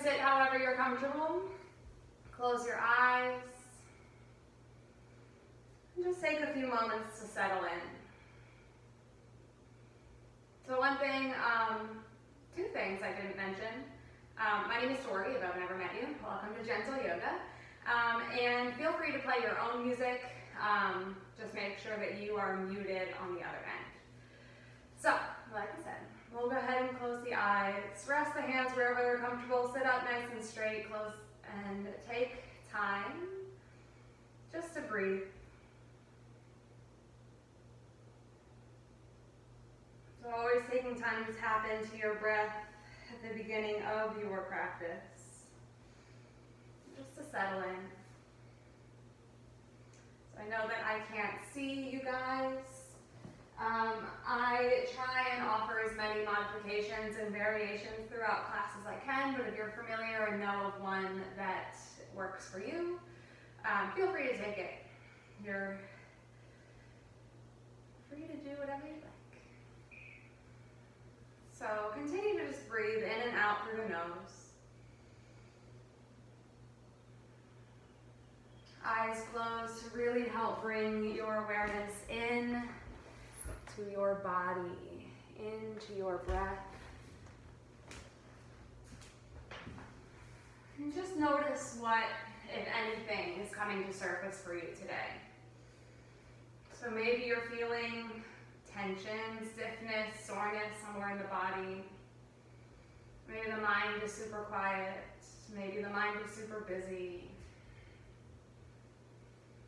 sit however you're comfortable. Close your eyes. And just take a few moments to settle in. So one thing, two things I didn't mention. My name is Tori, if I've never met you. Welcome to Gentle Yoga. And feel free to play your own music. Just make sure that you are muted on the other end. So, like I said, we'll go ahead and close the eyes. Rest the hands wherever they're comfortable. Sit up nice and straight. Close and take time just to breathe. So always taking time to tap into your breath at the beginning of your practice, just to settle in. So I know that I can't see you guys. I try and offer as many modifications and variations throughout class as I can, but if you're familiar and know of one that works for you, feel free to take it. You're free to do whatever you like. So continue to just breathe in and out through the nose. Eyes closed to really help bring your awareness in to your body, into your breath. And just notice what, if anything, is coming to surface for you today. So maybe you're feeling tension, stiffness, soreness somewhere in the body. Maybe the mind is super quiet. Maybe the mind is super busy.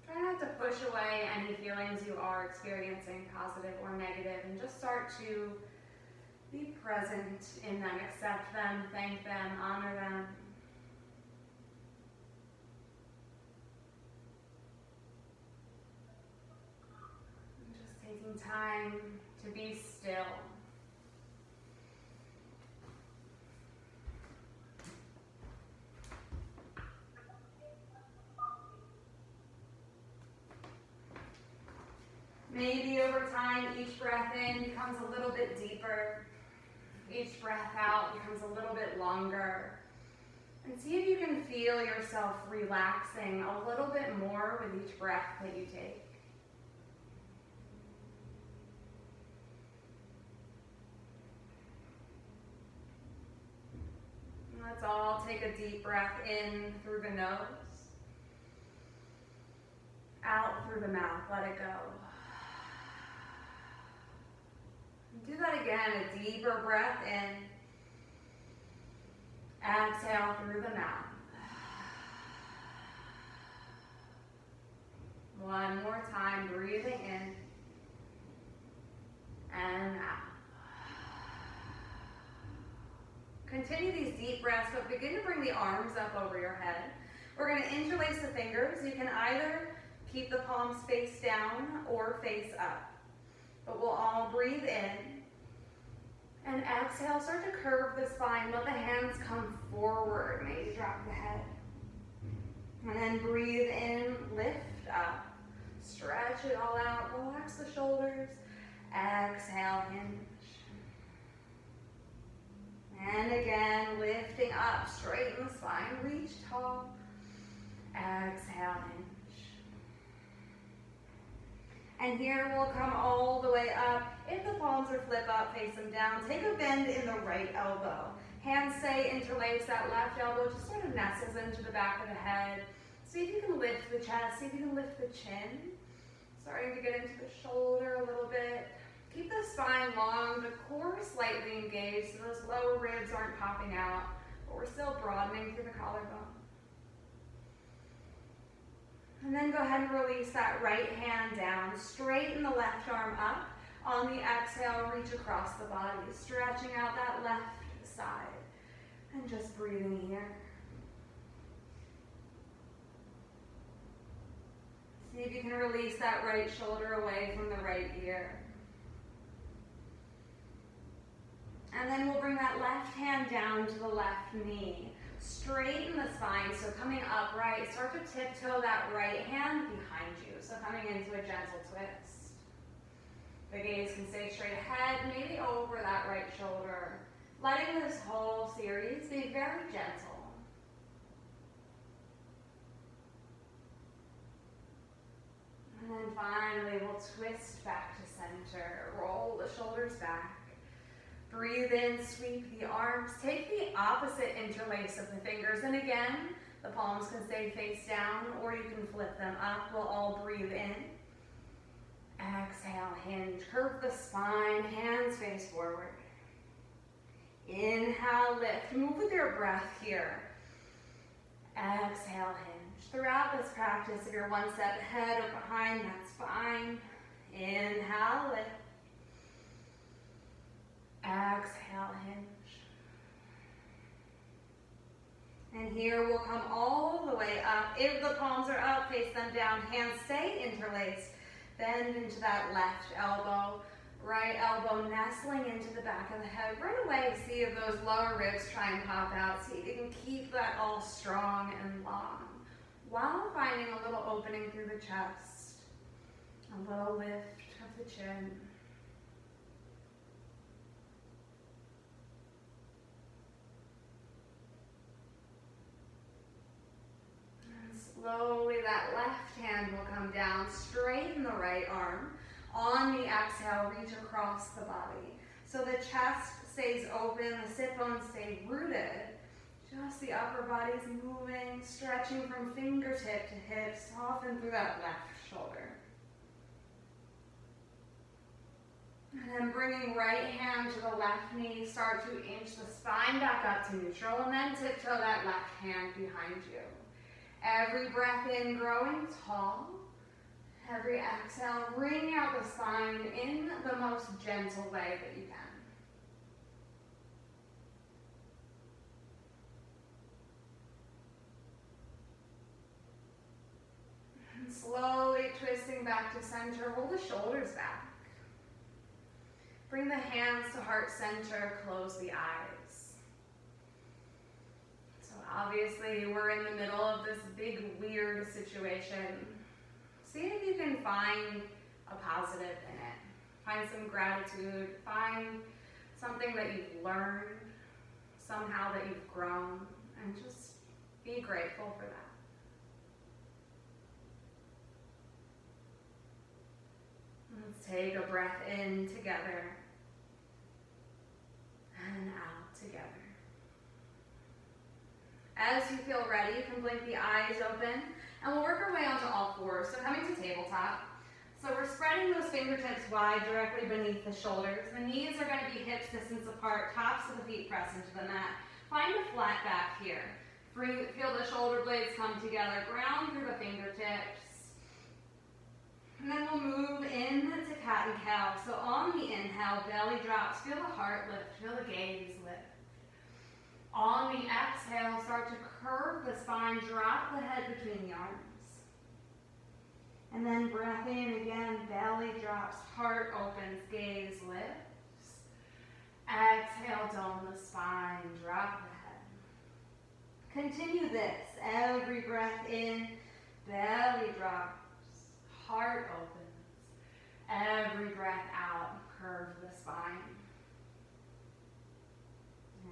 Try not to push away any feelings you are experiencing, positive or negative, and just start to be present in them, accept them, thank them, honor them. Just taking time to be still. Maybe over time, each breath in becomes a little bit deeper. Each breath out becomes a little bit longer. And see if you can feel yourself relaxing a little bit more with each breath that you take. And let's all take a deep breath in through the nose. Out through the mouth, let it go. Do that again, a deeper breath in. Exhale through the mouth. One more time, breathing in and out. Continue these deep breaths, but begin to bring the arms up over your head. We're going to interlace the fingers. You can either keep the palms face down or face up. But we'll all breathe in and exhale. Start to curve the spine. Let the hands come forward. Maybe drop the head. And then breathe in, lift up. Stretch it all out. Relax the shoulders. Exhale, hinge. And again, lifting up. Straighten the spine. Reach tall. Exhale, hinge. And here we'll come all the way up. If the palms are flip up, face them down. Take a bend in the right elbow. Hands stay interlaced. That left elbow just sort of nestles into the back of the head. See if you can lift the chest. See if you can lift the chin. Starting to get into the shoulder a little bit. Keep the spine long, the core slightly engaged so those lower ribs aren't popping out, but we're still broadening through the collarbone. And then go ahead and release that right hand down. Straighten the left arm up. On the exhale, reach across the body, stretching out that left side. And just breathing here. See if you can release that right shoulder away from the right ear. And then we'll bring that left hand down to the left knee. Straighten the spine, so coming upright, start to tiptoe that right hand behind you. So coming into a gentle twist. The gaze can stay straight ahead, maybe over that right shoulder. Letting this whole series be very gentle. finally we'll twist back to center. Roll the shoulders back. Breathe in, sweep the arms. Take the opposite interlace of the fingers. And again, the palms can stay face down or you can flip them up. We'll all breathe in. Exhale, hinge. Curve the spine, hands face forward. Inhale, lift. Move with your breath here. Exhale, hinge. Throughout this practice, if you're one step ahead or behind, that's fine. Inhale, lift. Exhale, hinge. And here we'll come all the way up. If the palms are up, face them down. Hands stay interlaced. Bend into that left elbow. Right elbow nestling into the back of the head. Right away, see if those lower ribs try and pop out. See if you can keep that all strong and long, while finding a little opening through the chest. A little lift of the chin. Slowly, that left hand will come down, straighten the right arm. On the exhale, reach across the body. So the chest stays open, the sit bones stay rooted. Just the upper body's moving, stretching from fingertip to hip, soften through that left shoulder. And then bringing right hand to the left knee, start to inch the spine back up to neutral, and then tiptoe that left hand behind you. Every breath in, growing tall. Every exhale, bring out the spine in the most gentle way that you can. And slowly twisting back to center, roll the shoulders back. Bring the hands to heart center, close the eyes. So obviously we're in the middle of this big, weird situation. See if you can find a positive in it. Find some gratitude. Find something that you've learned, somehow that you've grown, and just be grateful for that. Let's take a breath in together and out together. As you feel ready, you can blink the eyes open. And we'll work our way onto all fours. So coming to tabletop. So we're spreading those fingertips wide directly beneath the shoulders. The knees are going to be hips distance apart. Tops of the feet press into the mat. Find a flat back here. Feel the shoulder blades come together. Ground through the fingertips. And then we'll move into cat and cow. So on the inhale, belly drops. Feel the heart lift. Feel the gaze lift. On the exhale, start to curve the spine, drop the head between the arms. And then breath in again, belly drops, heart opens, gaze lifts. Exhale, dome the spine, drop the head. Continue this, every breath in, belly drops, heart opens. Every breath out, curve the spine.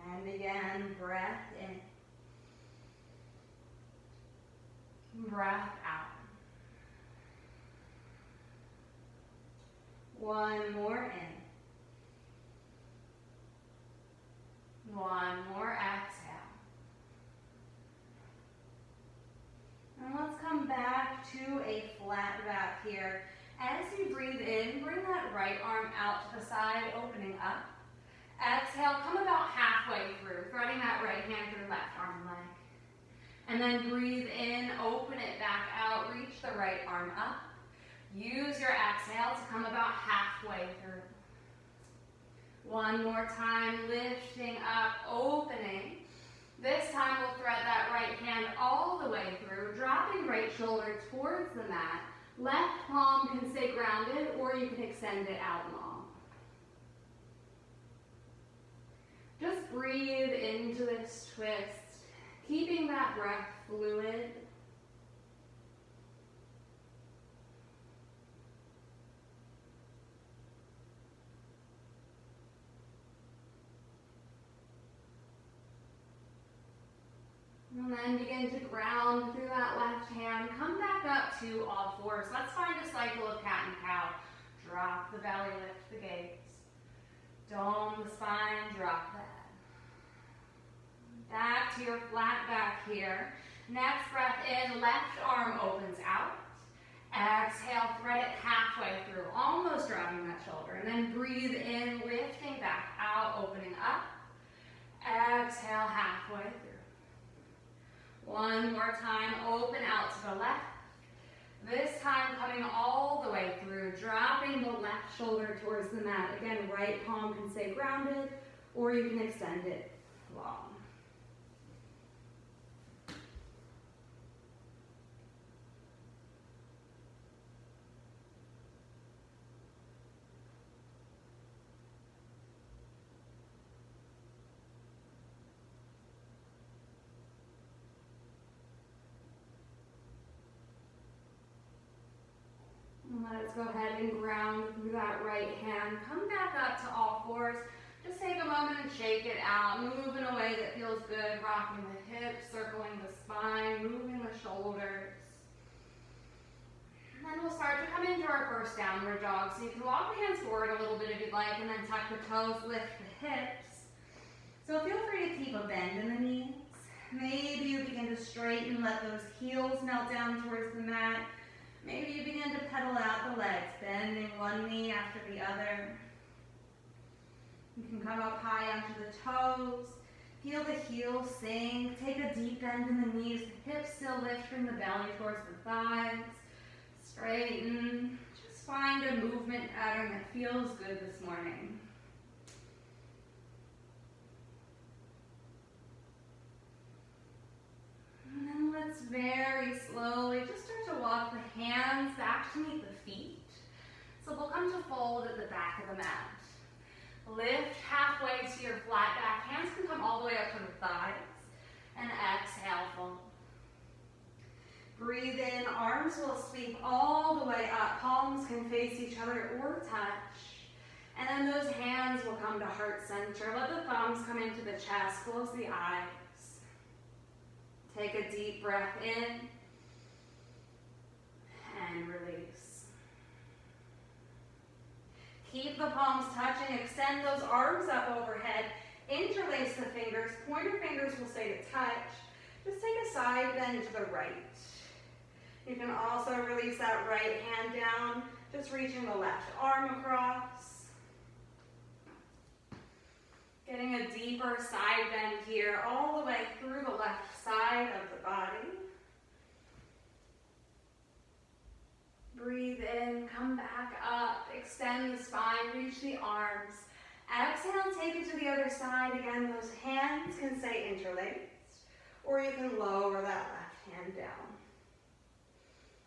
And again, breath in. Breath out. One more in. One more exhale. And let's come back to a flat back here. As you breathe in, bring that right arm out to the side, opening up. Exhale, come about halfway through, threading that right hand through left arm leg. And then breathe in, open it back out, reach the right arm up. Use your exhale to come about halfway through. One more time, lifting up, opening. This time we'll thread that right hand all the way through, dropping right shoulder towards the mat. Left palm can stay grounded, or you can extend it out long. Just breathe into this twist, keeping that breath fluid. And then begin to ground through that left hand. Come back up to all fours. Let's find a cycle of cat and cow. Drop the belly, lift the gaze. Dome the spine, drop the head. Back to your flat back here. Next breath in, left arm opens out. Exhale, thread it halfway through, almost dropping that shoulder. And then breathe in, lifting back out, opening up. Exhale, halfway through. One more time, open out to the left. This time coming all the way through, dropping the left shoulder towards the mat. Again, right palm can stay grounded, or you can extend it long. Let's go ahead and ground through that right hand. Come back up to all fours. Just take a moment and shake it out. Move in a way that feels good. Rocking the hips, circling the spine, moving the shoulders. And then we'll start to come into our first downward dog. So you can walk the hands forward a little bit if you'd like, and then tuck the toes, lift the hips. So feel free to keep a bend in the knees. Maybe you begin to straighten, let those heels melt down towards the mat. Maybe you begin to pedal out the legs, bending one knee after the other. You can come up high onto the toes. Feel the heels sink. Take a deep bend in the knees. The hips still lift from the belly towards the thighs. Straighten. Just find a movement pattern that feels good this morning. And then let's very slowly just start to walk the hands back to meet the feet. So we'll come to fold at the back of the mat. Lift halfway to your flat back. Hands can come all the way up to the thighs. And exhale, fold. Breathe in, arms will sweep all the way up. Palms can face each other or touch. And then those hands will come to heart center. Let the thumbs come into the chest. Close the eyes. Take a deep breath in and release. Keep the palms touching. Extend those arms up overhead. Interlace the fingers. Pointer fingers will stay to touch. Just take a side bend to the right. You can also release that right hand down, just reaching the left arm across. Getting a deeper side bend here, all the way through the left side of the body. Breathe in, come back up, extend the spine, reach the arms. Exhale, take it to the other side. Again, those hands can stay interlaced, or you can lower that left hand down.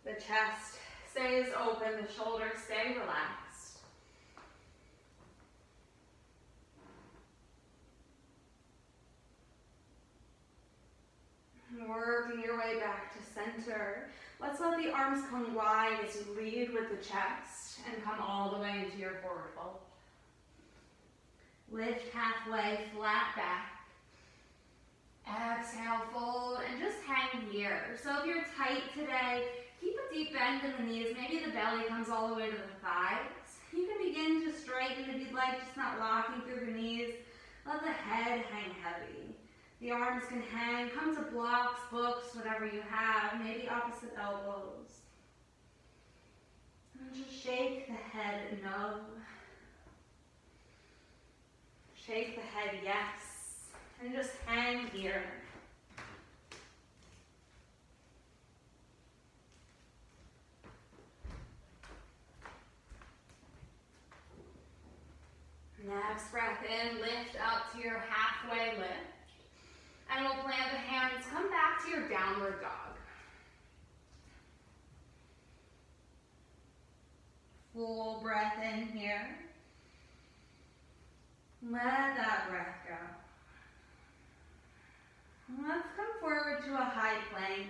The chest stays open, the shoulders stay relaxed. Working your way back to center. Let's let the arms come wide as you lead with the chest and come all the way into your forward fold. Lift halfway, flat back. Exhale, fold, and just hang here. So if you're tight today, keep a deep bend in the knees. Maybe the belly comes all the way to the thighs. You can begin to straighten if you'd like, just not locking through the knees. Let the head hang heavy. The arms can hang. Come to blocks, books, whatever you have. Maybe opposite elbows. And just shake the head no. Shake the head yes. And just hang here. Next breath in, lift up to your halfway lift. And we'll plant the hands, come back to your downward dog. Full breath in here. Let that breath go. Let's come forward to a high plank,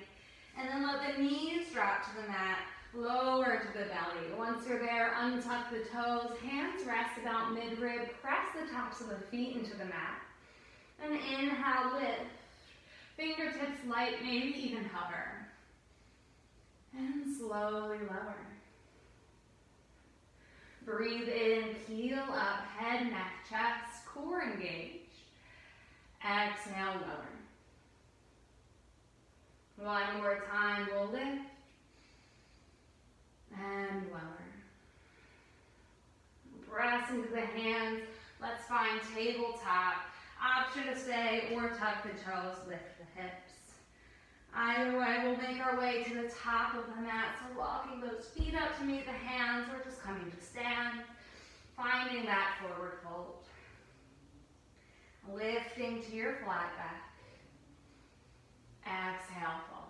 and then let the knees drop to the mat, lower to the belly. Once you're there, untuck the toes, hands rest about mid-rib, press the tops of the feet into the mat. And inhale, lift. Fingertips light, maybe even hover. And slowly lower. Breathe in, peel up, head, neck, chest, core engaged. Exhale, lower. One more time, we'll lift. And lower. Press into the hands. Let's find tabletop. Option to stay or tuck the toes, lift the hips. Either way, we'll make our way to the top of the mat. So walking those feet up to meet the hands, or just coming to stand. Finding that forward fold. Lifting to your flat back. Exhale, fold.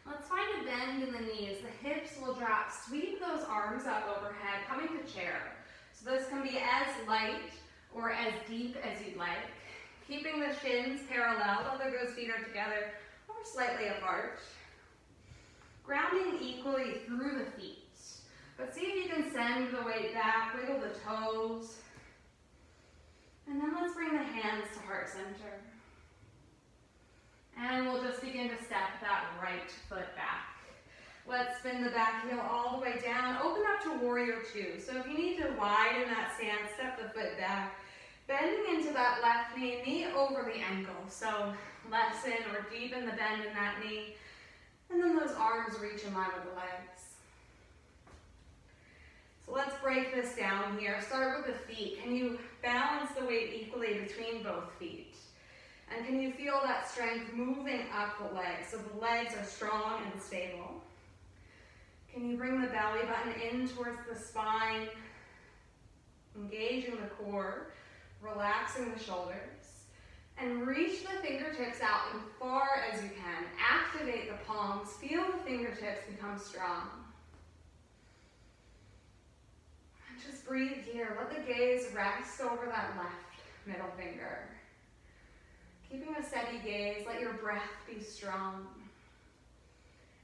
Let's find a bend in the knees. The hips will drop. Sweep those arms up overhead, coming to chair. So this can be as light or as deep as you'd like. Keeping the shins parallel, whether those feet are together or slightly apart. Grounding equally through the feet. But see if you can send the weight back, wiggle the toes. And then let's bring the hands to heart center. And we'll just begin to step that right foot back. Let's spin the back heel all the way down. Open up to warrior two. So if you need to widen that stance, step the foot back. Bending into that left knee over the ankle. So lessen or deepen the bend in that knee. And then those arms reach in line with the legs. So let's break this down here. Start with the feet. Can you balance the weight equally between both feet? And can you feel that strength moving up the legs so the legs are strong and stable? Can you bring the belly button in towards the spine, engaging the core, relaxing the shoulders, and reach the fingertips out as far as you can. Activate the palms, feel the fingertips become strong. And just breathe here. Let the gaze rest over that left middle finger. Keeping a steady gaze, let your breath be strong.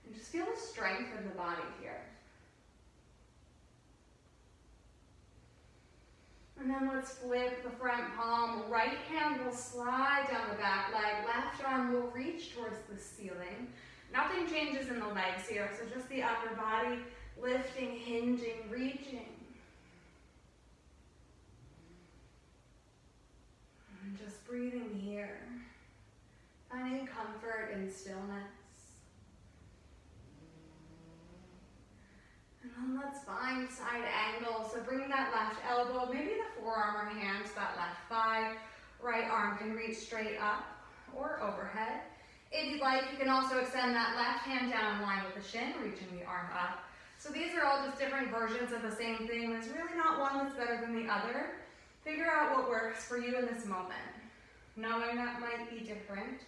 And just feel the strength in the body here. And then let's flip the front palm. Right hand will slide down the back leg. Left arm will reach towards the ceiling. Nothing changes in the legs here, so just the upper body lifting, hinging, reaching. And just breathing here. Finding comfort in stillness. And then let's find side angle. So bring that left elbow, maybe the forearm or hand to that left thigh. Right arm can reach straight up or overhead. If you'd like, you can also extend that left hand down in line with the shin, reaching the arm up. So these are all just different versions of the same thing. There's really not one that's better than the other. Figure out what works for you in this moment, knowing that might be different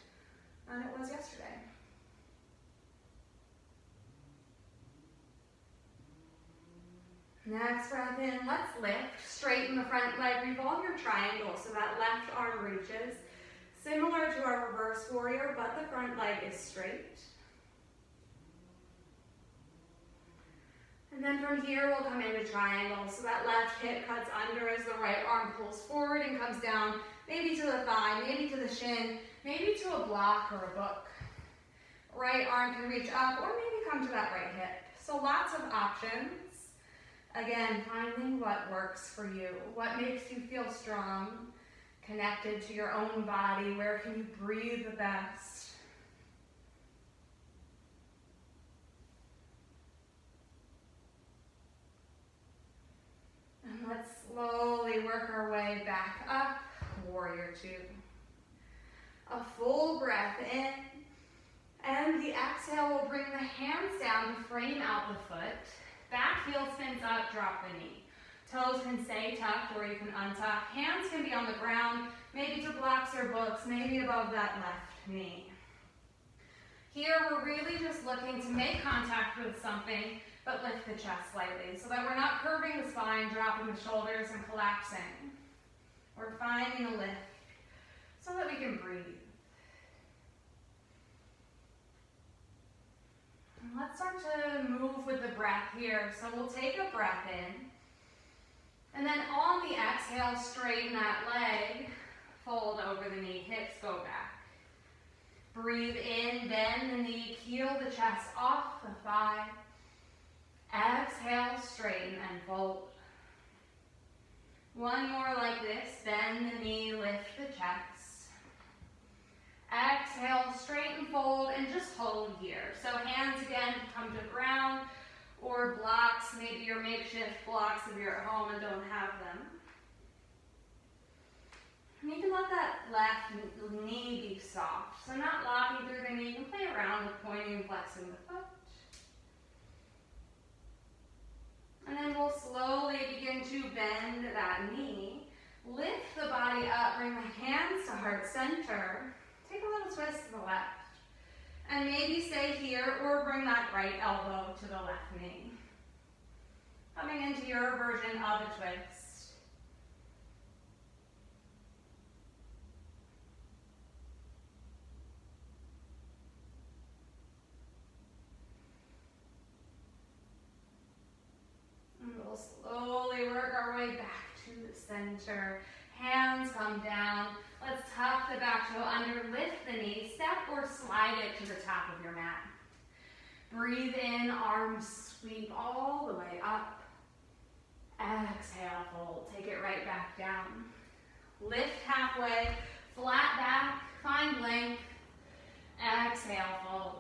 than it was yesterday. Next breath in, let's lift. Straighten the front leg, revolve your triangle so that left arm reaches. Similar to our reverse warrior, but the front leg is straight. And then from here, we'll come into triangle. So that left hip cuts under as the right arm pulls forward and comes down, maybe to the thigh, maybe to the shin, maybe to a block or a book. Right arm can reach up or maybe come to that right hip. So lots of options. Again, finding what works for you, what makes you feel strong, connected to your own body, where can you breathe the best. And let's slowly work our way back up, warrior two. A full breath in, and the exhale will bring the hands down to frame out the foot. Back heel spins up, drop the knee. Toes can stay tucked or you can untuck. Hands can be on the ground, maybe to blocks or books, maybe above that left knee. Here we're really just looking to make contact with something, but lift the chest slightly so that we're not curving the spine, dropping the shoulders and collapsing. We're finding a lift so that we can breathe. Let's start to move with the breath here. So we'll take a breath in. And then on the exhale, straighten that leg. Fold over the knee, hips go back. Breathe in, bend the knee, peel the chest off the thigh. Exhale, straighten and fold. One more like this, bend the knee, lift the chest. Exhale, straighten, fold, and just hold here. So hands again come to ground, or blocks, maybe your makeshift blocks if you're at home and don't have them. And you can let that left knee be soft. So not locking through the knee, you can play around with pointing and flexing the foot. And then we'll slowly begin to bend that knee. Lift the body up, bring the hands to heart center. Take a little twist to the left. And maybe stay here or bring that right elbow to the left knee. Coming into your version of a twist. And we'll slowly work our way back to the center. Hands come down. Let's tuck the back toe under, lift the knee, step or slide it to the top of your mat. Breathe in, arms sweep all the way up. Exhale, fold. Take it right back down. Lift halfway, flat back, find length. Exhale, fold.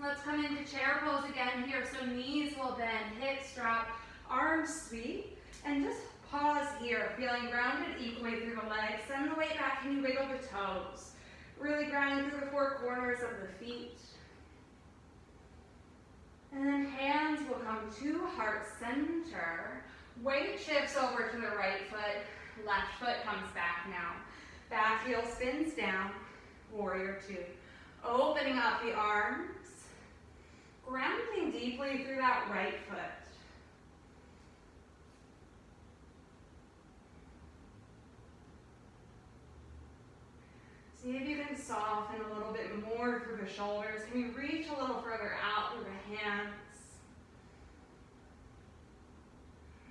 Let's come into chair pose again here. So knees will bend, hips drop, arms sweep, and just pause here, feeling grounded equally through the legs. Send the weight back, and you wiggle the toes. Really grounding through the four corners of the feet. And then hands will come to heart center. Weight shifts over to the right foot. Left foot comes back now. Back heel spins down. Warrior two. Opening up the arms. Grounding deeply through that right foot. See if you can soften a little bit more through the shoulders. Can you reach a little further out through the hands?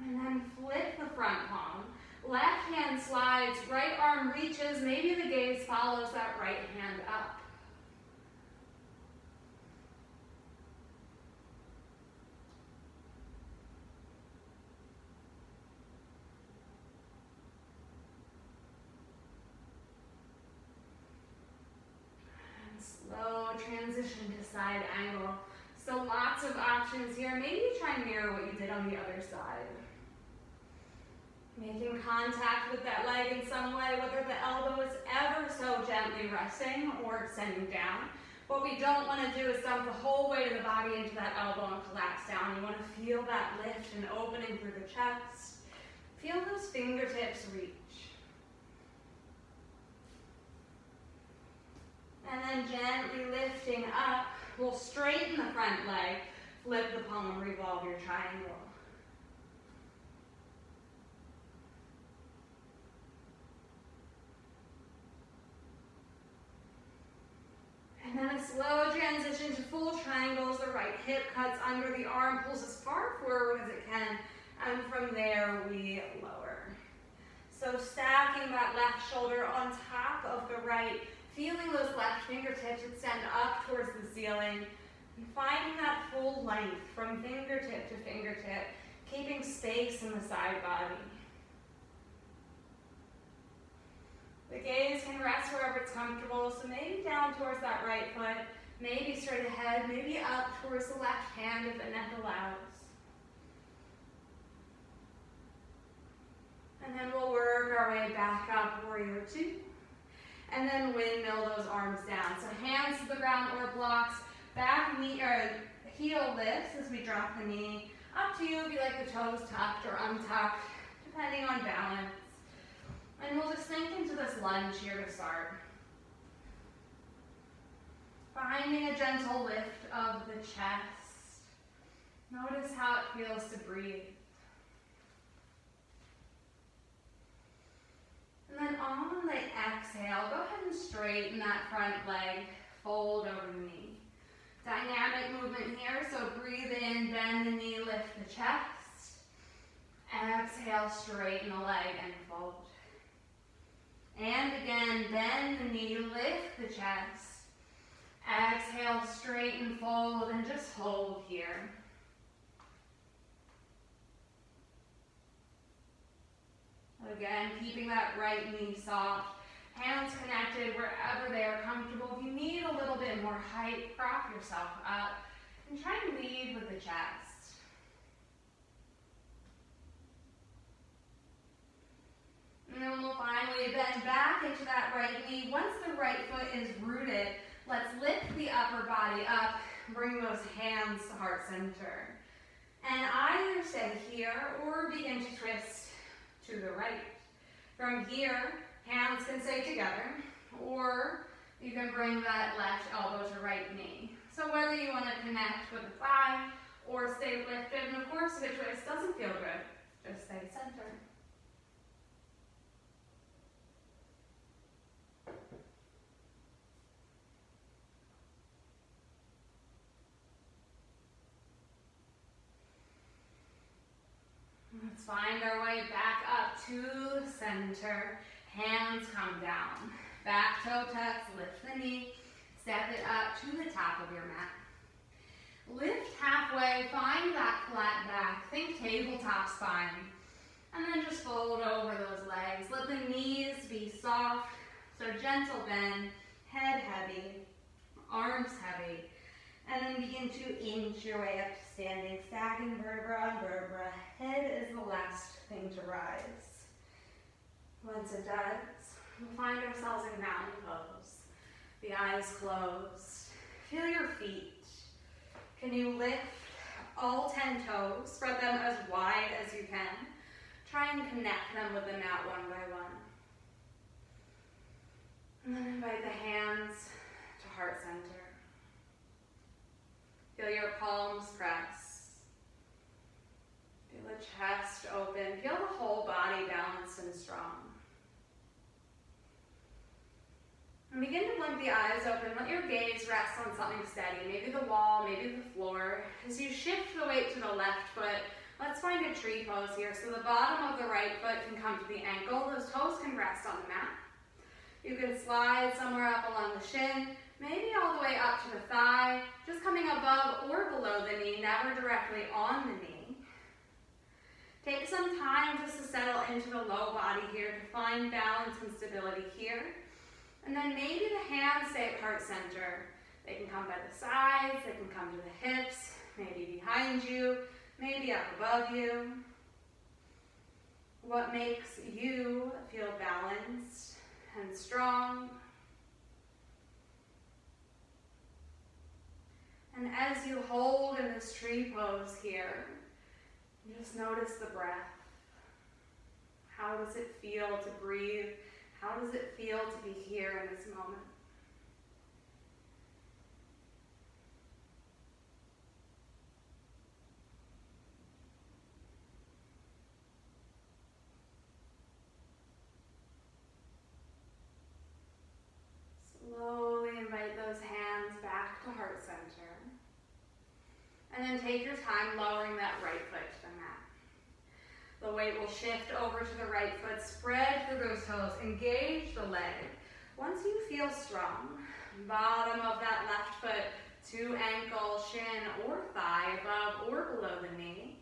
And then flip the front palm. Left hand slides, right arm reaches, maybe the gaze follows that right hand up. Slow transition to side angle. So lots of options here. Maybe try and mirror what you did on the other side. Making contact with that leg in some way, whether the elbow is ever so gently resting or extending down. What we don't want to do is dump the whole weight of the body into that elbow and collapse down. You want to feel that lift and opening through the chest. Feel those fingertips reach. And then gently lifting up, we'll straighten the front leg, flip the palm, revolve your triangle. And then a slow transition to full triangles. The right hip cuts under the arm, pulls as far forward as it can, and from there we lower. So stacking that left shoulder on top of the right, feeling those left fingertips extend up towards the ceiling, and finding that full length from fingertip to fingertip, keeping space in the side body. The gaze can rest wherever it's comfortable, so maybe down towards that right foot, maybe straight ahead, maybe up towards the left hand if the neck allows. And then we'll work our way back up, warrior two. And then windmill those arms down. So hands to the ground or blocks, back knee or heel lifts as we drop the knee. Up to you if you like the toes tucked or untucked, depending on balance. And we'll just sink into this lunge here to start. Finding a gentle lift of the chest. Notice how it feels to breathe. And then on the exhale, go ahead and straighten that front leg, fold over the knee. Dynamic movement here, so breathe in, bend the knee, lift the chest. Exhale, straighten the leg and fold. And again, bend the knee, lift the chest. Exhale, straighten, fold, and just hold here. Again, keeping that right knee soft, hands connected wherever they are comfortable. If you need a little bit more height, prop yourself up and try and lead with the chest. And then we'll finally bend back into that right knee. Once the right foot is rooted, let's lift the upper body up, bring those hands to heart center. And either stay here or begin to twist to the right. From here, hands can stay together, or you can bring that left elbow to right knee. So whether you want to connect with the thigh or stay lifted, and of course if a twist doesn't feel good, just stay centered. Let's find our way back up to center. Hands come down. Back toe tucks, lift the knee. Step it up to the top of your mat. Lift halfway, find that flat back. Think tabletop spine. And then just fold over those legs. Let the knees be soft. So gentle bend, head heavy, arms heavy. And then begin to inch your way up to standing, stacking vertebra on vertebra. Head is the last thing to rise. Once it does, we'll find ourselves in mountain pose. The eyes closed. Feel your feet. Can you lift all 10 toes? Spread them as wide as you can. Try and connect them with the mat one by one. And then invite the hands to heart center. Feel your palms press. Feel the chest open. Feel the whole body balanced and strong. And begin to blink the eyes open. Let your gaze rest on something steady. Maybe the wall, maybe the floor. As you shift the weight to the left foot, let's find a tree pose here. So the bottom of the right foot can come to the ankle. Those toes can rest on the mat. You can slide somewhere up along the shin. Maybe all the way up to the thigh, just coming above or below the knee, never directly on the knee. Take some time just to settle into the low body here to find balance and stability here. And then maybe the hands stay at heart center. They can come by the sides, they can come to the hips, maybe behind you, maybe up above you. What makes you feel balanced and strong? And as you hold in this tree pose here, just notice the breath. How does it feel to breathe? How does it feel to be here in this moment? Slowly invite those hands back to heart center. And then take your time lowering that right foot to the mat. The weight will shift over to the right foot. Spread through those toes. Engage the leg. Once you feel strong, bottom of that left foot to ankle, shin, or thigh, above or below the knee.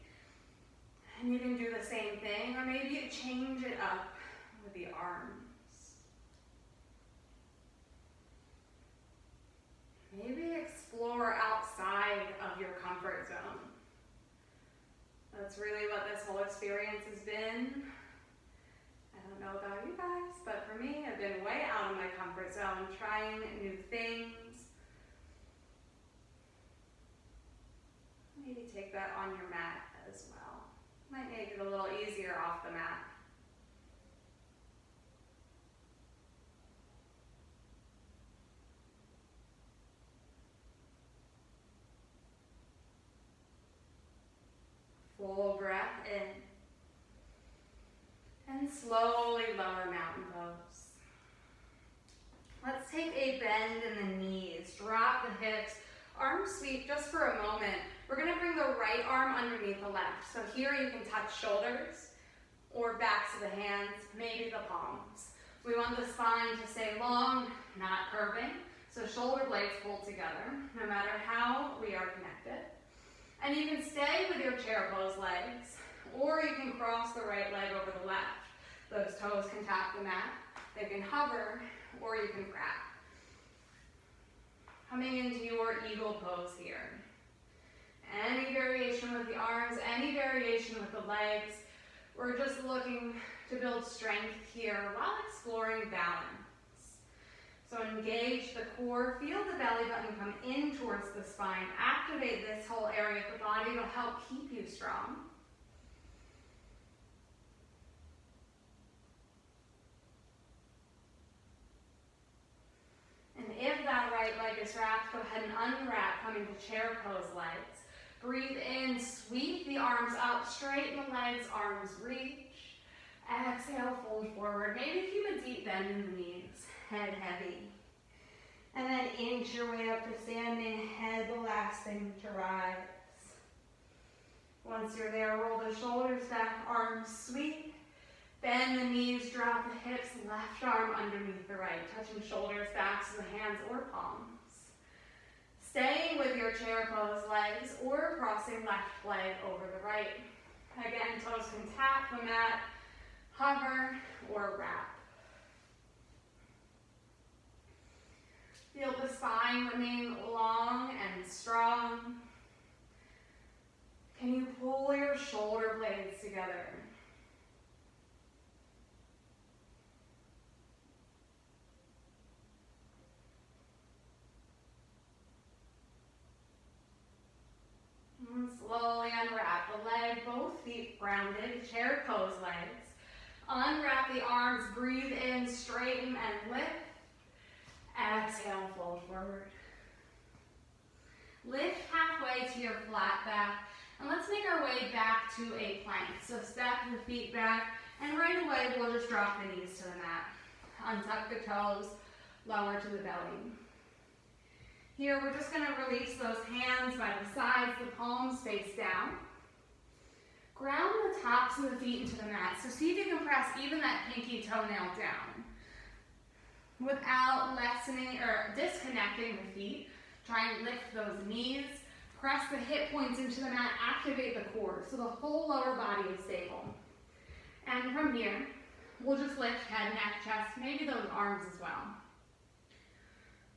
And you can do the same thing, or maybe you change it up with the arms. Maybe explore outside of your comfort zone. That's really what this whole experience has been. I don't know about you guys, but for me, I've been way out of my comfort zone, trying new things. Maybe take that on your mat as well. Might make it a little easier off the mat. Full breath in. And slowly lower mountain pose. Let's take a bend in the knees. Drop the hips. Arms sweep just for a moment. We're going to bring the right arm underneath the left. So here you can touch shoulders or backs of the hands, maybe the palms. We want the spine to stay long, not curving. So shoulder blades pulled together, no matter how we are connected. And you can stay with your chair pose legs, or you can cross the right leg over the left. Those toes can tap the mat, they can hover, or you can crack. Coming into your eagle pose here. Any variation with the arms, any variation with the legs. We're just looking to build strength here while exploring balance. So engage the core, feel the belly button come in towards the spine. Activate this whole area of the body. It'll help keep you strong. And if that right leg is wrapped, go ahead and unwrap, coming to chair pose legs. Breathe in, sweep the arms up, straighten the legs, arms reach. Exhale, fold forward. Maybe keep a deep bend in the knees, head heavy. And then inch your way up to standing, head the last thing to rise. Once you're there, roll the shoulders back, arms sweep. Bend the knees, drop the hips, left arm underneath the right, touching shoulders, backs of the hands or palms. Staying with your chair pose legs or crossing left leg over the right. Again, toes can tap the mat, hover, or wrap. Feel the spine remain long and strong. Can you pull your shoulder blades together? And slowly unwrap the leg, both feet grounded, chair pose legs. Unwrap the arms, breathe in, straighten and lift. Exhale, fold forward. Lift halfway to your flat back, and let's make our way back to a plank. So step the feet back, and right away we'll just drop the knees to the mat. Untuck the toes, lower to the belly. Here we're just going to release those hands by the sides, the palms face down. Ground the tops of the feet into the mat. So see if you can press even that pinky toenail down. Without lessening or disconnecting the feet, try and lift those knees. Press the hip points into the mat, activate the core so the whole lower body is stable. And from here, we'll just lift head, neck, chest, maybe those arms as well.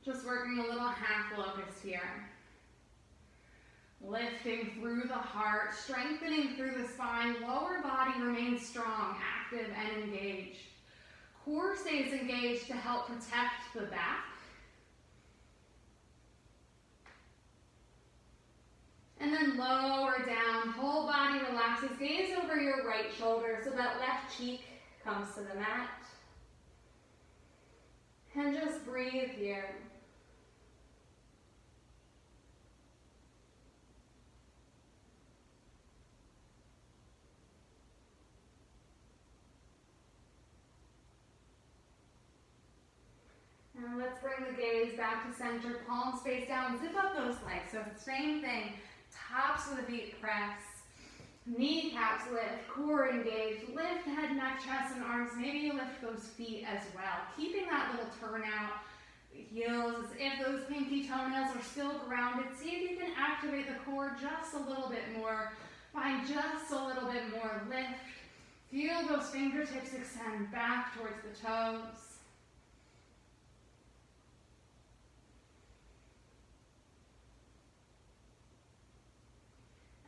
Just working a little half locust here. Lifting through the heart, strengthening through the spine. Lower body remains strong, active, and engaged. Core stays engaged to help protect the back. And then lower down, whole body relaxes. Gaze over your right shoulder so that left cheek comes to the mat. And just breathe here. And let's bring the gaze back to center, palms face down, zip up those legs. So same thing, tops of the feet press, kneecaps lift, core engaged, lift head, neck, chest, and arms. Maybe you lift those feet as well. Keeping that little turnout, the heels, as if those pinky toenails are still grounded. See if you can activate the core just a little bit more. Find just a little bit more lift. Feel those fingertips extend back towards the toes.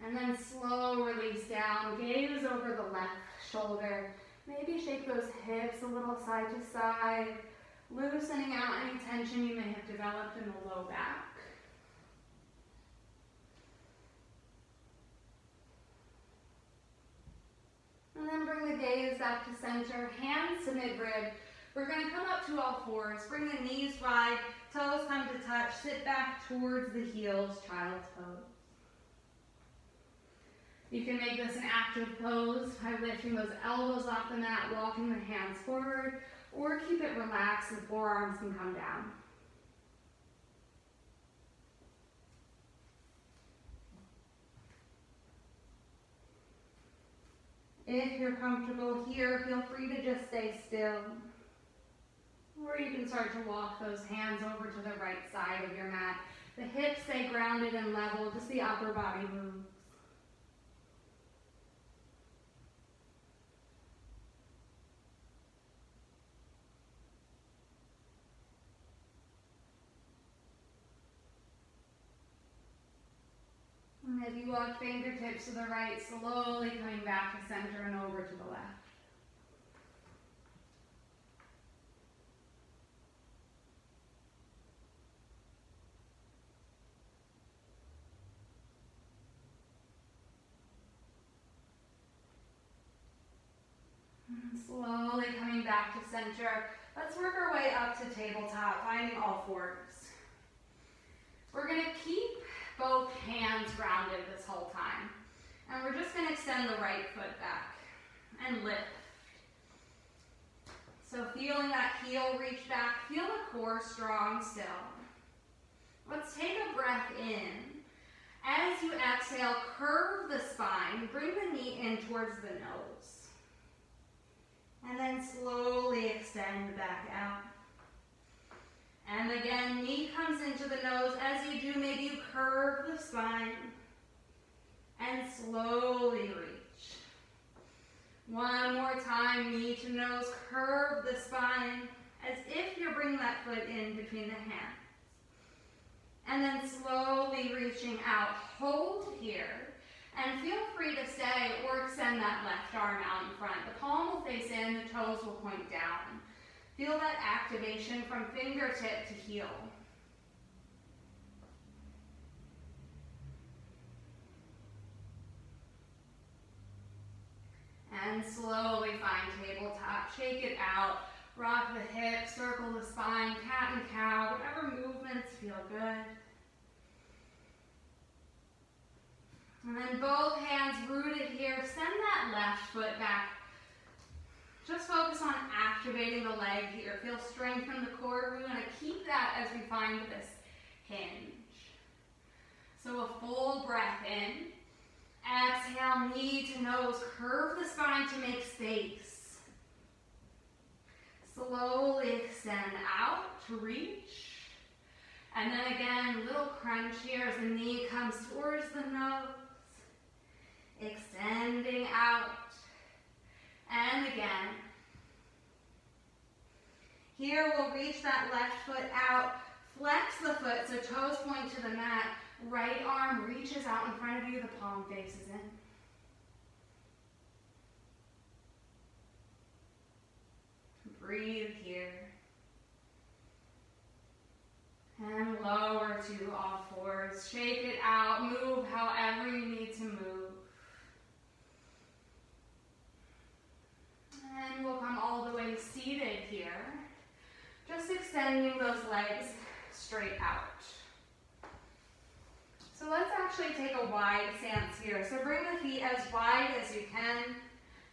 And then slow release down, gaze over the left shoulder. Maybe shake those hips a little side to side, loosening out any tension you may have developed in the low back. And then bring the gaze back to center, hands to mid-rib. We're going to come up to all fours, bring the knees wide, toes come to touch, sit back towards the heels, child's pose. You can make this an active pose by lifting those elbows off the mat, walking the hands forward, or keep it relaxed, the forearms can come down. If you're comfortable here, feel free to just stay still. Or you can start to walk those hands over to the right side of your mat. The hips stay grounded and level, just the upper body moves. And if you walk fingertips to the right, slowly coming back to center and over to the left. And slowly coming back to center. Let's work our way up to tabletop, finding all fours. We're going to keep both hands grounded this whole time. And we're just going to extend the right foot back and lift. So feeling that heel reach back, feel the core strong still. Let's take a breath in. As you exhale, curve the spine, bring the knee in towards the nose. And then slowly extend back out. And again, knee comes into the nose. As you do, maybe you curve the spine and slowly reach. One more time, knee to nose, curve the spine as if you're bringing that foot in between the hands. And then slowly reaching out, hold here, and feel free to stay or extend that left arm out in front. The palm will face in, the toes will point down. Feel that activation from fingertip to heel. And slowly find tabletop. Shake it out. Rock the hips, circle the spine, cat and cow, whatever movements feel good. And then both hands rooted here. Send that left foot back. Just focus on activating the leg here. Feel strength in the core. We want to keep that as we find this hinge. So a full breath in. Exhale, knee to nose. Curve the spine to make space. Slowly extend out to reach. And then again, little crunch here as the knee comes towards the nose. Extending out. And again. Here we'll reach that left foot out. Flex the foot so toes point to the mat. Right arm reaches out in front of you. The palm faces in. Breathe here. And lower to all fours. Shake it out. Move however you need to move. And we'll come all the way seated here. Just extending those legs straight out. So let's actually take a wide stance here. So bring the feet as wide as you can.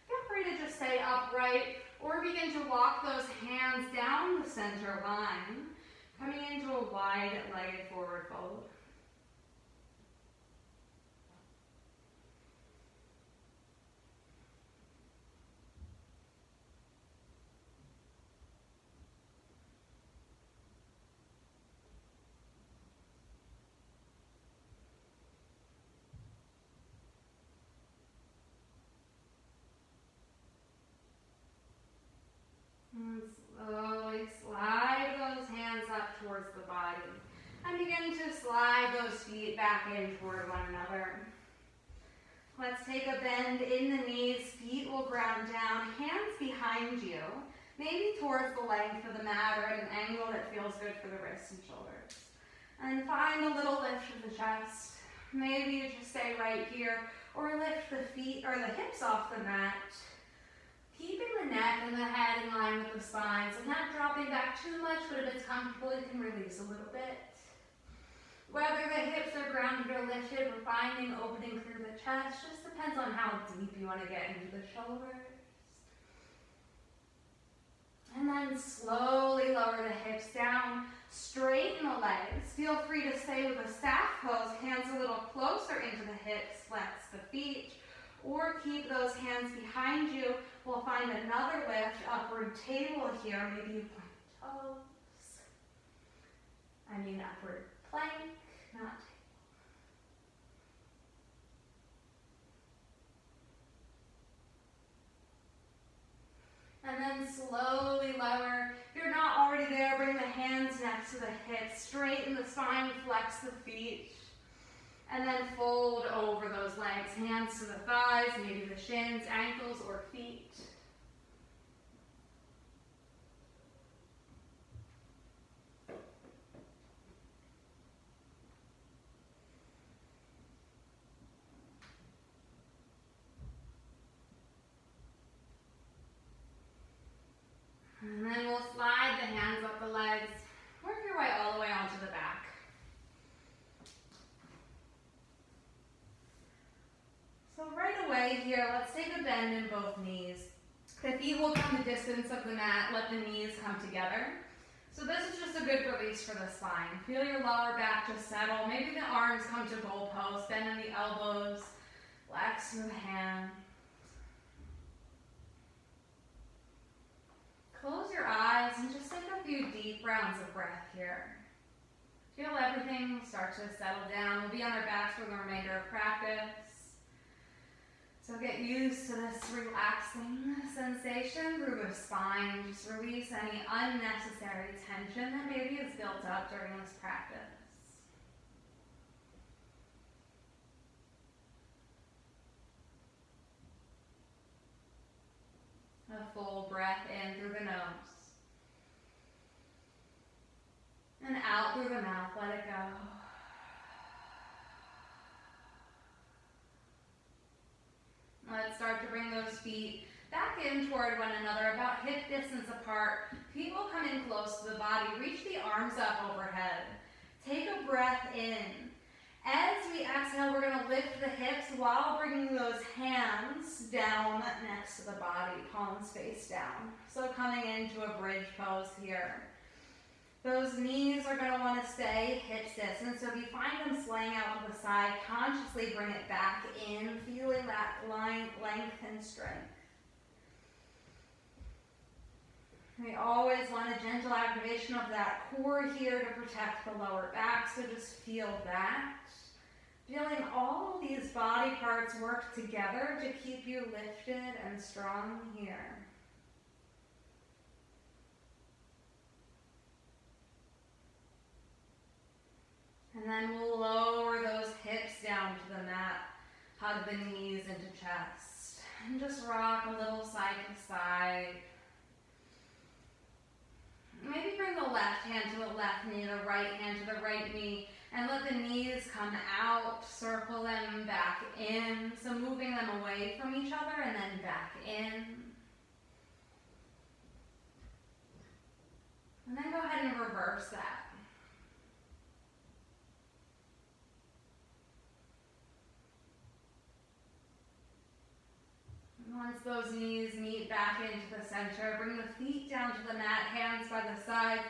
Feel free to just stay upright or begin to walk those hands down the center line, coming into a wide-legged forward fold. And slowly slide those hands up towards the body. And begin to slide those feet back in toward one another. Let's take a bend in the knees. Feet will ground down. Hands behind you. Maybe towards the length of the mat or at an angle that feels good for the wrists and shoulders. And find a little lift of the chest. Maybe you just stay right here or lift the feet or the hips off the mat. Keeping the neck and the head in line with the spine, so not dropping back too much, but if it's comfortable, you can release a little bit. Whether the hips are grounded or lifted, we're finding opening through the chest. Just depends on how deep you want to get into the shoulders. And then slowly lower the hips down, straighten the legs. Feel free to stay with a staff pose, hands a little closer into the hips, flex the feet, or keep those hands behind you. We'll find another lift, upward table here. Maybe you point pose. I mean upward plank, not table. And then slowly lower. If you're not already there, bring the hands next to the hips, straighten the spine, flex the feet. And then fold over those legs, hands to the thighs, maybe the shins, ankles, or feet. And then we'll slide the hands up the legs, work your way all the way onto the back. So right away here, let's take a bend in both knees. The feet will come the distance of the mat, let the knees come together. So this is just a good release for the spine. Feel your lower back just settle. Maybe the arms come to goalpost, bend in the elbows, flex the hands. Close your eyes and just take a few deep rounds of breath here. Feel everything start to settle down. We'll be on our backs for the remainder of practice. So get used to this relaxing sensation through the spine. Just release any unnecessary tension that maybe is built up during this practice. A full breath in through the nose. And out through the mouth, let it go. Let's start to bring those feet back in toward one another, about hip distance apart. Feet will come in close to the body. Reach the arms up overhead. Take a breath in. As we exhale, we're going to lift the hips while bringing those hands down next to the body, palms face down. So coming into a bridge pose here. Those knees are going to want to stay hip distance. So if you find them swaying out to the side, consciously bring it back in, feeling that length and strength. We always want a gentle activation of that core here to protect the lower back, so just feel that. Feeling all of these body parts work together to keep you lifted and strong here. And then we'll lower those hips down to the mat, hug the knees into chest, and just rock a little side to side. Maybe bring the left hand to the left knee, the right hand to the right knee, and let the knees come out, circle them back in. So moving them away from each other and then back in. And then go ahead and reverse that. Once those knees meet back into the center, bring the feet down to the mat, hands by the side.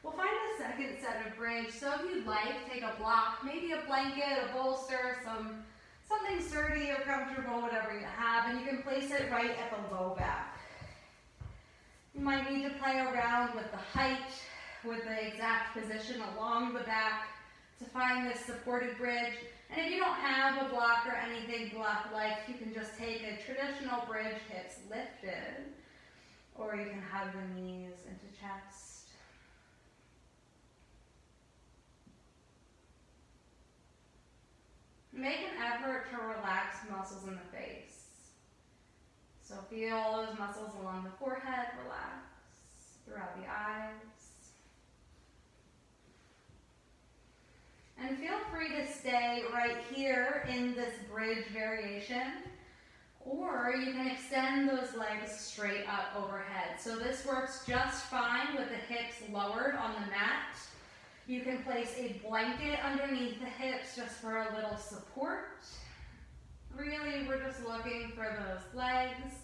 We'll find a second set of bridge. So if you'd like, take a block, maybe a blanket, a bolster, something sturdy or comfortable, whatever you have, and you can place it right at the low back. You might need to play around with the height, with the exact position along the back to find this supported bridge. And if you don't have a block or anything block-like, you can just take a traditional bridge, hips lifted, or you can hug the knees into chest. Make an effort to relax muscles in the face. So feel those muscles along the forehead relax, throughout the eyes. And feel free to stay right here in this bridge variation, or you can extend those legs straight up overhead. So this works just fine with the hips lowered on the mat. You can place a blanket underneath the hips just for a little support. Really, we're just looking for those legs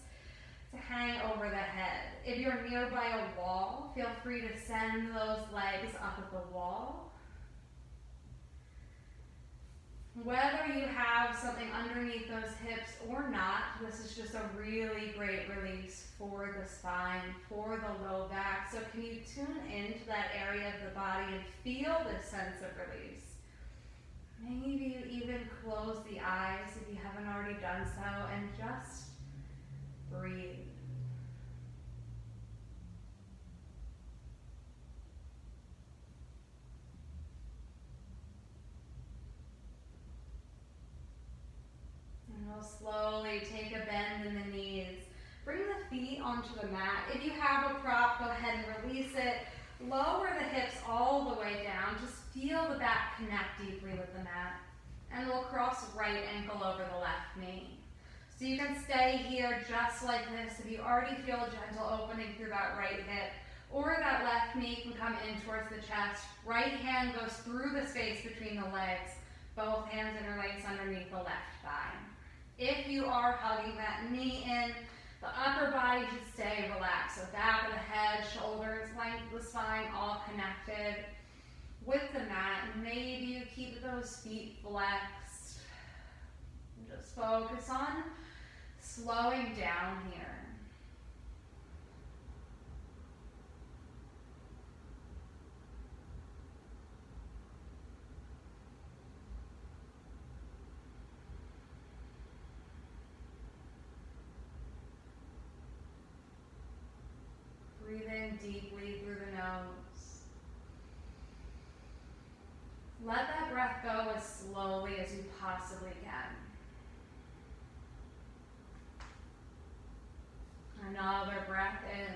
to hang over the head. If you're nearby a wall, feel free to send those legs up at the wall. Whether you have something underneath those hips or not, this is just a really great release for the spine, for the low back. So can you tune into that area of the body and feel this sense of release? Maybe you even close the eyes if you haven't already done so and just breathe. And we'll slowly take a bend in the knees. Bring the feet onto the mat. If you have a prop, go ahead and release it. Lower the hips all the way down. Just feel the back connect deeply with the mat. And we'll cross right ankle over the left knee. So you can stay here just like this if you already feel a gentle opening through that right hip. Or that left knee can come in towards the chest. Right hand goes through the space between the legs. Both hands interlace underneath the left thigh. If you are hugging that knee in, the upper body should stay relaxed. So back of the head, shoulders, length of the spine, all connected with the mat. Maybe you keep those feet flexed. Just focus on slowing down here. Breathe in deeply through the nose. Let that breath go as slowly as you possibly can. Another breath in.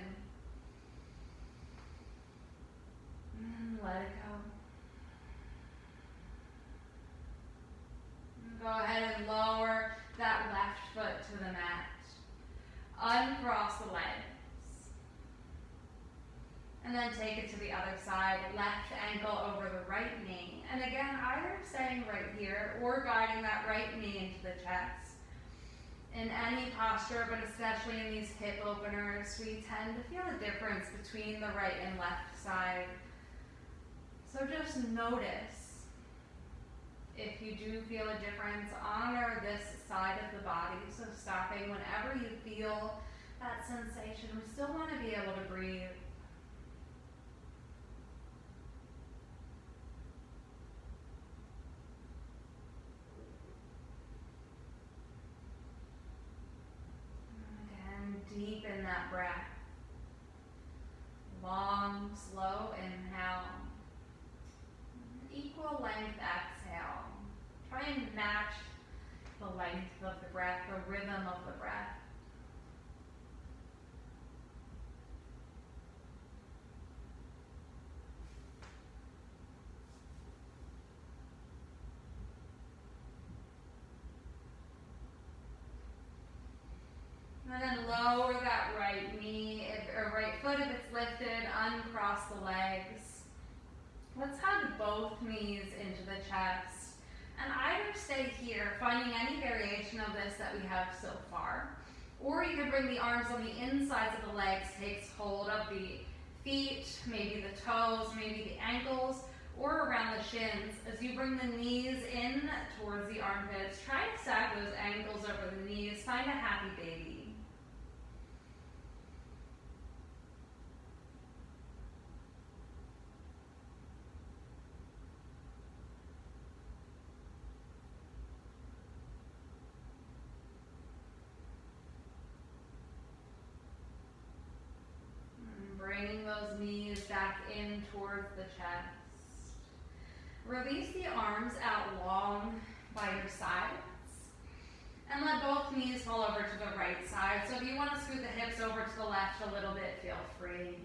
And let it go. Go ahead and lower that left foot to the mat. Uncross the legs. And then take it to the other side, left ankle over the right knee. And again, either staying right here or guiding that right knee into the chest. In any posture, but especially in these hip openers, we tend to feel a difference between the right and left side. So just notice if you do feel a difference. Honor this side of the body. So stopping whenever you feel that sensation. We still want to be able to breathe. Deepen that breath. Long, slow inhale. Equal length exhale. Try and match the length of the breath, the rhythm of the breath. And then lower that right knee, or right foot if it's lifted, uncross the legs. Let's hug both knees into the chest. And either stay here, finding any variation of this that we have so far. Or you can bring the arms on the insides of the legs, takes hold of the feet, maybe the toes, maybe the ankles, or around the shins. As you bring the knees in towards the armpits, try to stack those ankles over the knees. Find a happy baby. Bringing those knees back in towards the chest. Release the arms out long by your sides. And let both knees fall over to the right side. So if you want to scoot the hips over to the left a little bit, feel free.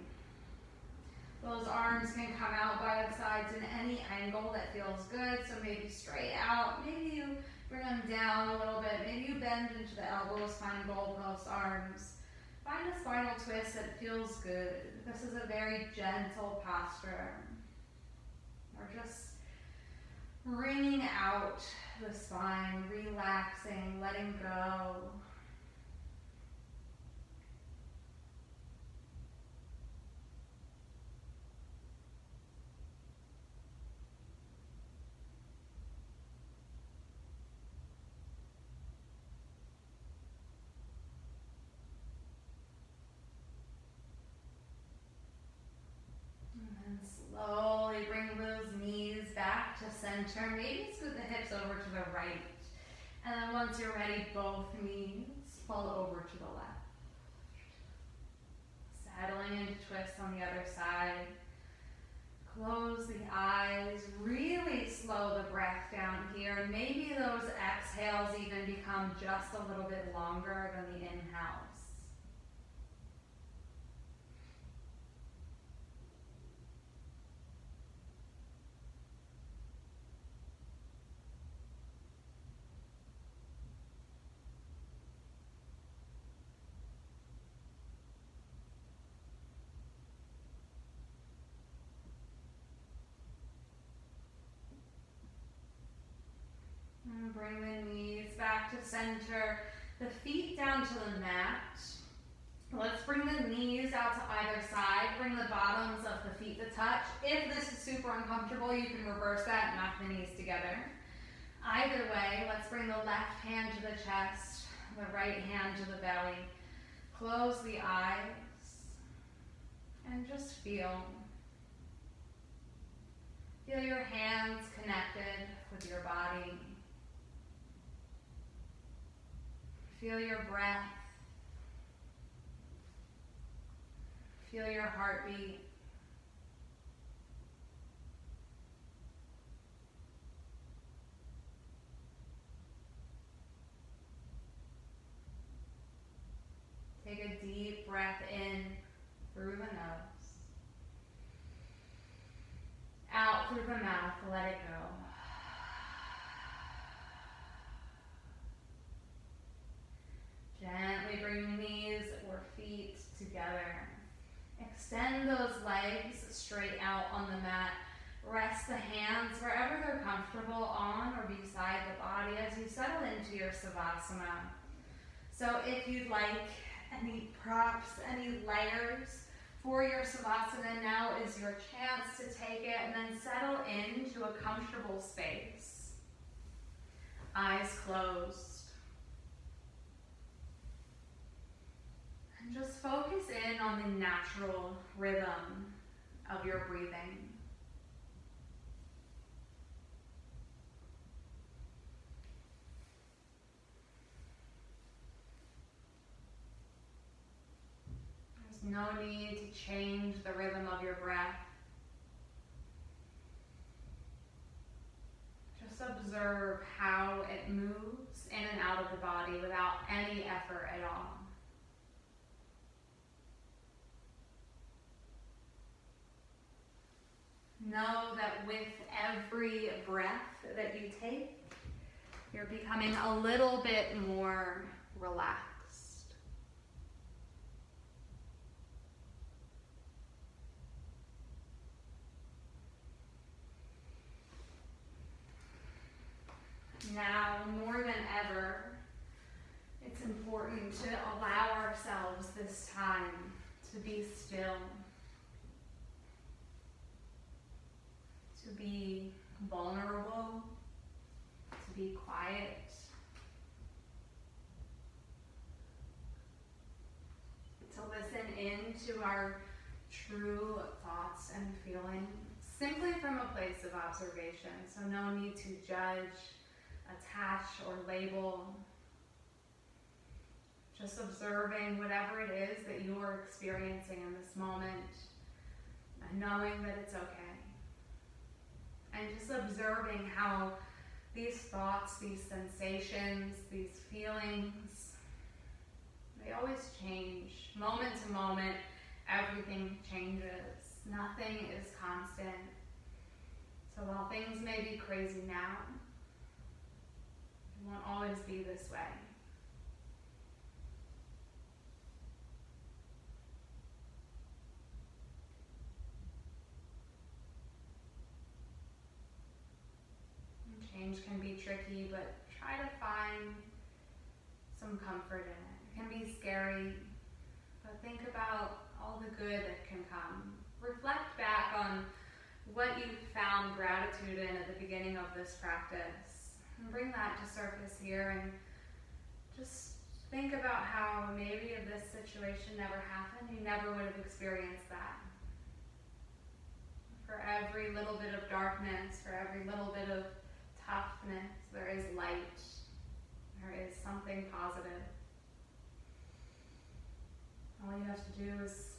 Those arms can come out by the sides in any angle that feels good. So maybe straight out. Maybe you bring them down a little bit. Maybe you bend into the elbows, find goalpost arms. Find a spinal twist that feels good. This is a very gentle posture. We're just wringing out the spine, relaxing, letting go. center. Maybe scoot the hips over to the right. And then once you're ready, both knees fall over to the left. Settling into twists on the other side. Close the eyes, really slow the breath down here. And maybe those exhales even become just a little bit longer than the inhales. And bring the knees back to center, the feet down to the mat. Let's bring the knees out to either side. Bring the bottoms of the feet to touch. If this is super uncomfortable, you can reverse that and knock the knees together. Either way, let's bring the left hand to the chest, the right hand to the belly. Close the eyes and just feel. Feel your hands connected with your body. Feel your breath. Feel your heartbeat. Take a deep breath in through the nose. Out through the mouth, let it go. Gently bring knees or feet together. Extend those legs straight out on the mat. Rest the hands wherever they're comfortable on or beside the body as you settle into your Savasana. So if you'd like any props, any layers for your Savasana, now is your chance to take it and then settle into a comfortable space. Eyes closed. And just focus in on the natural rhythm of your breathing. There's no need to change the rhythm of your breath. Just observe how it moves in and out of the body without any effort at all. Know that with every breath that you take, you're becoming a little bit more relaxed. Now, more than ever, it's important to allow ourselves this time to be still. To be vulnerable, to be quiet, to listen in to our true thoughts and feelings, simply from a place of observation. So no need to judge, attach, or label. Just observing whatever it is that you're experiencing in this moment and knowing that it's okay. And just observing how these thoughts, these sensations, these feelings, they always change. Moment to moment, everything changes. Nothing is constant. So while things may be crazy now, it won't always be this way. Change can be tricky, but try to find some comfort in it. It can be scary, but think about all the good that can come. Reflect back on what you found gratitude in at the beginning of this practice. And bring that to surface here and just think about how maybe if this situation never happened, you never would have experienced that. For every little bit of darkness, for every little bit of toughness, there is light. There is something positive. All you have to do is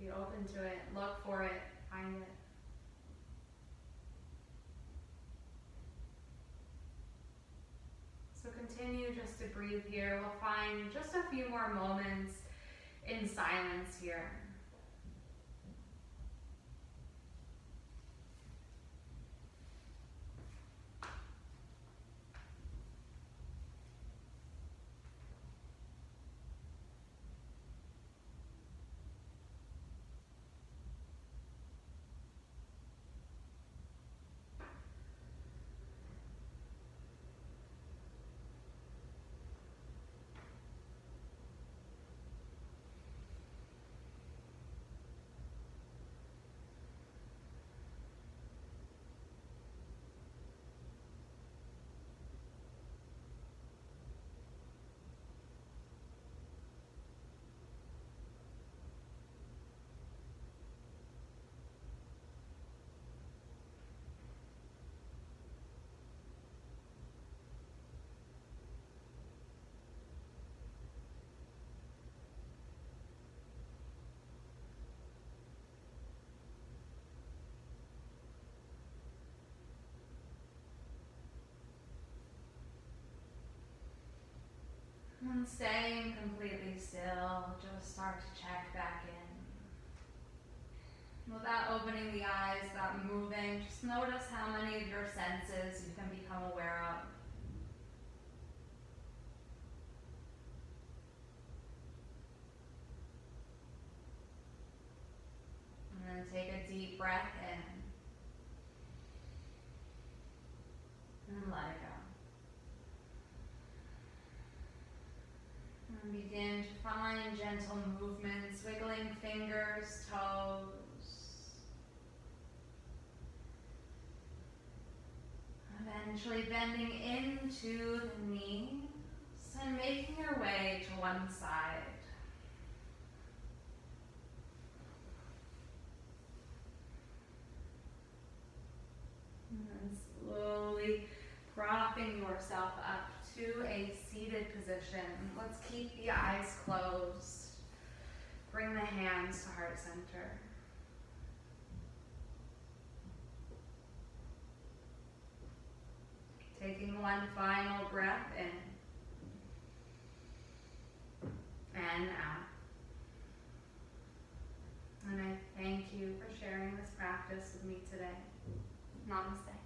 be open to it, look for it, find it. So continue just to breathe here. We'll find just a few more moments in silence here. And staying completely still, just start to check back in. Without opening the eyes, without moving, just notice how many of your senses you can become aware of. And then take a deep breath in. And let it go. And begin to find gentle movements, wiggling fingers, toes. Eventually bending into the knees and making your way to one side. And then slowly propping yourself up to a seated position. Let's keep the eyes closed. Bring the hands to heart center. Taking one final breath in and out. And I thank you for sharing this practice with me today. Namaste.